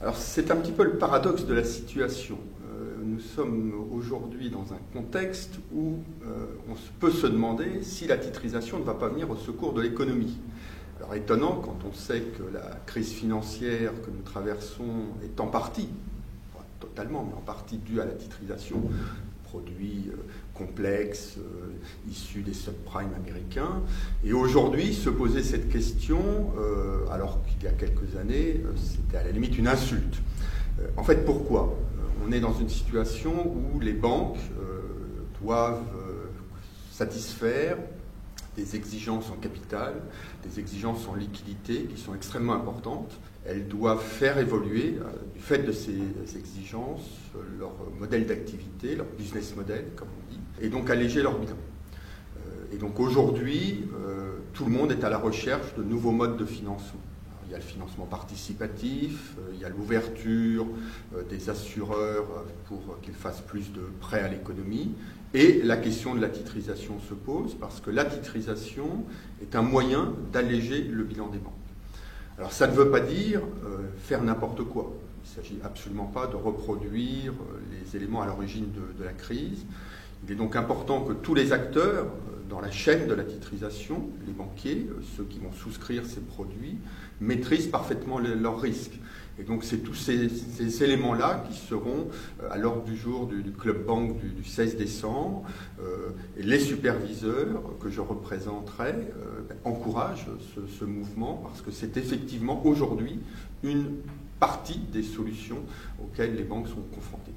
Alors c'est un petit peu le paradoxe de la situation. Nous sommes aujourd'hui dans un contexte où on peut se demander si la titrisation ne va pas venir au secours de l'économie. Alors étonnant quand on sait que la crise financière que nous traversons est en partie, pas totalement, mais en partie due à la titrisation, produits complexes issus des subprimes américains. Et aujourd'hui, se poser cette question, alors qu'il y a quelques années, c'était à la limite une insulte. En fait, pourquoi ? On est dans une situation où les banques doivent satisfaire des exigences en capital, des exigences en liquidité qui sont extrêmement importantes. Elles doivent faire évoluer, du fait de ces exigences, leur modèle d'activité, leur business model, comme on dit, et donc alléger leur bilan. Et donc aujourd'hui, tout le monde est à la recherche de nouveaux modes de financement. Alors, il y a le financement participatif, il y a l'ouverture des assureurs pour qu'ils fassent plus de prêts à l'économie, et la question de la titrisation se pose parce que la titrisation est un moyen d'alléger le bilan des banques. Alors ça ne veut pas dire faire n'importe quoi. Il ne s'agit absolument pas de reproduire les éléments à l'origine de la crise. Il est donc important que tous les acteurs dans la chaîne de la titrisation, les banquiers, ceux qui vont souscrire ces produits, maîtrisent parfaitement leurs risques. Et donc c'est tous ces éléments-là qui seront à l'ordre du jour du Club Bank du 16 décembre. Et les superviseurs que je représenterai encouragent ce mouvement parce que c'est effectivement aujourd'hui une partie des solutions auxquelles les banques sont confrontées.